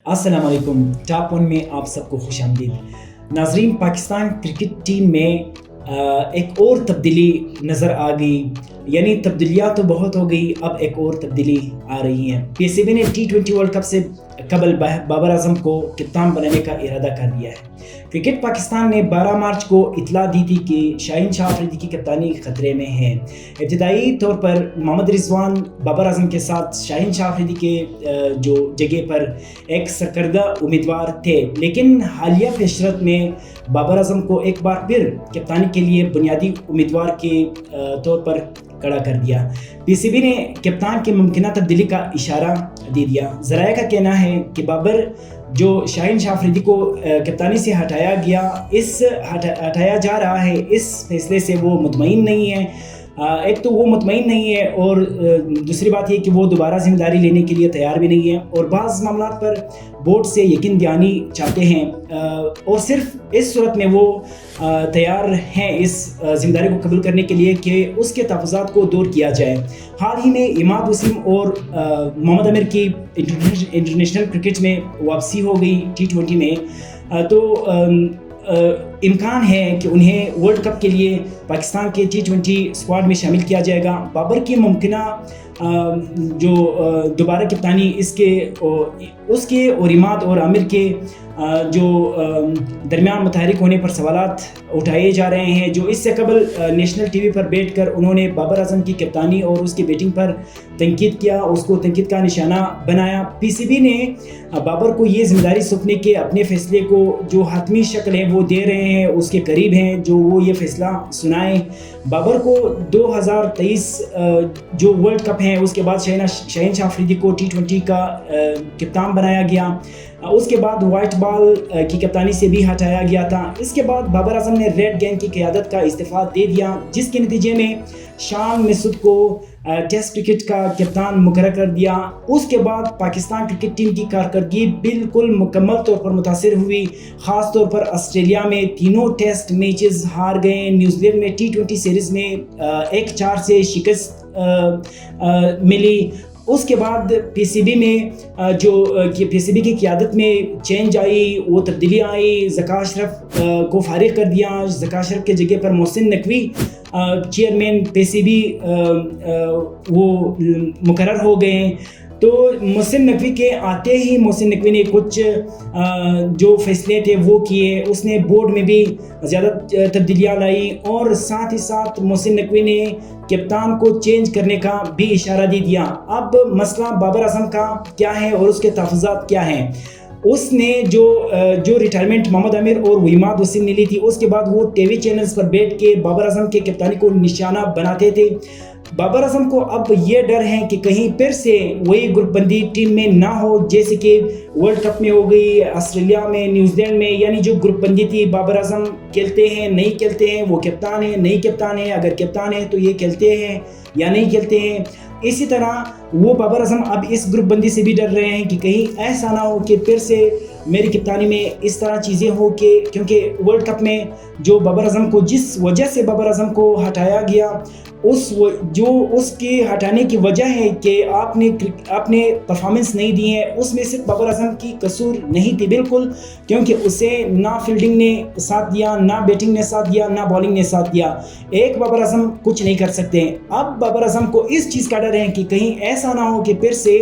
अस्सलाम वालेकुम। Top one में आप सबको खुश आमदीद। नाजरीन, पाकिस्तान क्रिकेट टीम में एक और तब्दीली नज़र आ गई, यानी तब्दीलियाँ तो बहुत हो गई, अब एक और तब्दीली आ रही है। पीसीबी ने T20 वर्ल्ड कप से कबल बाबर आजम को कप्तान बनाने का इरादा कर दिया है। क्रिकेट पाकिस्तान ने 12 मार्च को इतला दी थी कि शाहीन शाह अफरीदी की कप्तानी खतरे में है। इब्तिदाई तौर पर मोहम्मद रिजवान बाबर आजम के साथ शाहीन शाह अफरीदी के जो जगह पर एक सरकर्दा उम्मीदवार थे, लेकिन हालिया फैसलत में बाबर आजम को एक बार फिर कप्तानी के लिए बुनियादी उम्मीदवार के तौर पर खड़ा कर दिया। पीसीबी ने कप्तान की मुमकिन तब्दीली का इशारा दे दिया। ज़राए का कहना है कि बाबर जो शाहीन शाह अफरीदी को कप्तानी से हटाया जा रहा है, इस फैसले से वो मुतमईन नहीं है। एक तो वो मुतमईन नहीं है और दूसरी बात ये कि वो दोबारा जिम्मेदारी लेने के लिए तैयार भी नहीं है, और बाज़ मामलात पर बोर्ड से यकीन दहानी चाहते हैं और सिर्फ इस सूरत में वो तैयार हैं इस जिम्मेदारी को कबूल करने के लिए कि उसके तहफ़्फ़ुज़ात को दूर किया जाए। हाल ही में इमाद वसीम और मोहम्मद आमिर की इंटरनेशनल क्रिकेट में वापसी हो गई T20 में, तो इम्कान है कि उन्हें वर्ल्ड कप के लिए पाकिस्तान के T20 स्क्वाड में शामिल किया जाएगा। बाबर की मुमकिना जो दोबारा कप्तानी उसके और इमाद और आमिर के जो दरमियान मुतहरिक होने पर सवालात उठाए जा रहे हैं। जो इससे कबल नेशनल टीवी पर बैठकर उन्होंने बाबर आजम की कप्तानी और उसकी बैटिंग पर तनकीद किया, उसको तनकीद का निशाना बनाया। पीसीबी ने बाबर को ये जिम्मेदारी सौंपने के अपने फैसले को जो हातमी शक्ल है वो दे रहे हैं, उसके करीब हैं जो वो ये फैसला सुनाए। बाबर को 2023 जो वर्ल्ड कप है उसके बाद शाहीन शाह अफरीदी को T20 का कप्तान बनाया गया। उसके बाद वाइट बॉल की कप्तानी से भी हटाया गया था। इसके बाद बाबर आजम ने रेड गैंग की क़यादत का इस्तीफ़ा दे दिया, जिसके नतीजे में शान मसूद को टेस्ट क्रिकेट का कप्तान मुकर्रर कर दिया। उसके बाद पाकिस्तान क्रिकेट टीम की कारकर्दगी बिल्कुल मुकम्मल तौर पर मुतासिर हुई। ख़ास तौर पर ऑस्ट्रेलिया में तीनों टेस्ट मैचेस हार गए। न्यूजीलैंड में T20 सीरीज़ में 1-4 से शिकस्त मिली। उसके बाद पीसीबी में पीसीबी की क़यादत में चेंज आई, वो तब्दीलियाँ आई। ज़का अशरफ को फारिग कर दिया। ज़का अशरफ के जगह पर मोहसिन नकवी चेयरमैन पीसीबी वो मुकर्रर हो गए। तो मोहसिन नकवी के आते ही मोहसिन नकवी ने कुछ जो फैसले थे वो किए। उसने बोर्ड में भी ज़्यादा तब्दीलियाँ लाई और साथ ही साथ मोहसिन नकवी ने कप्तान को चेंज करने का भी इशारा दे दिया। अब मसला बाबर आजम का क्या है और उसके तहफ़्फ़ुज़ात क्या हैं। उसने जो रिटायरमेंट मोहम्मद आमिर और इमाद वसीम ने ली थी, उसके बाद वो टीवी चैनल्स पर बैठ के बाबर आजम के कप्तानी को निशाना बनाते थे। बाबर आजम को अब ये डर है कि कहीं फिर से वही ग्रुपबंदी टीम में ना हो, जैसे कि वर्ल्ड कप में हो गई, ऑस्ट्रेलिया में, न्यूजीलैंड में। यानी जो ग्रुपबंदी थी, बाबर आजम खेलते हैं नहीं खेलते हैं, वो कप्तान है नहीं कप्तान है, अगर कप्तान है तो ये खेलते हैं या नहीं खेलते हैं। इसी तरह वो बाबर आजम अब इस ग्रुपबंदी से भी डर रहे हैं कि कहीं ऐसा ना हो कि फिर से मेरी कप्तानी में इस तरह चीज़ें हो कि, क्योंकि वर्ल्ड कप में जो बाबर आजम को जिस वजह से बाबर आजम को हटाया गया, उसके हटाने की वजह है कि आपने परफॉर्मेंस नहीं दी है, उसमें सिर्फ बाबर आजम की कसूर नहीं थी बिल्कुल, क्योंकि उसे ना फील्डिंग ने साथ दिया, ना बैटिंग ने साथ दिया, ना बॉलिंग ने साथ दिया। एक बाबर आजम कुछ नहीं कर सकते। अब बाबर आजम को इस चीज़ का डर है कि कहीं ऐसा ना हो कि फिर से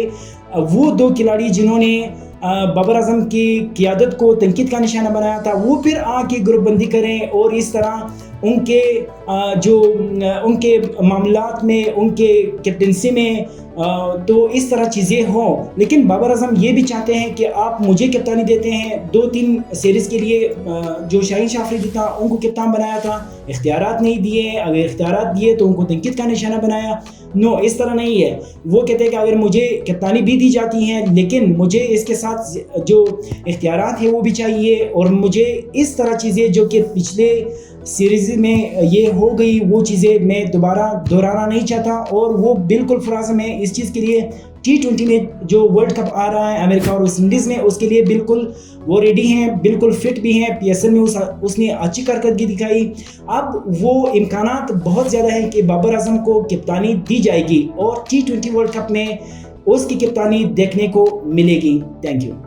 वो दो खिलाड़ी जिन्होंने बाबर आजम की क़यादत को तनकीद का निशाना बनाया था, वो फिर आके ग्रुपबंदी करें और इस तरह उनके मामलात में, उनके कैप्टनसी में तो इस तरह चीज़ें हों। लेकिन बाबर आजम ये भी चाहते हैं कि आप मुझे कप्तानी देते हैं। 2-3 सीरीज़ के लिए जो शाहीन शाह अफरीदी था उनको कप्तान बनाया था, इख्तियारात नहीं दिए। अगर इख्तियारात दिए तो उनको तनकीद का निशाना बनाया। नो, इस तरह नहीं है। वो कहते हैं कि अगर मुझे कप्तानी भी दी जाती है, लेकिन मुझे इसके साथ जो इख्तियारात है वो भी चाहिए, और मुझे इस तरह चीज़ें जो कि पिछले सीरीज़ में ये हो गई वो चीज़ें मैं दोबारा दोहराना नहीं चाहता। और वो बिल्कुल फराज़म है इस चीज़ के लिए। T20 में जो वर्ल्ड कप आ रहा है अमेरिका और वेस्ट इंडीज़ में, उसके लिए बिल्कुल वो रेडी हैं, बिल्कुल फिट भी हैं। PSL में उसने अच्छी कारकर्दगी दिखाई। अब वो इम्कानात बहुत ज़्यादा है कि बाबर आजम को कप्तानी दी जाएगी और T20 वर्ल्ड कप में उसकी कप्तानी देखने को मिलेगी। Thank you.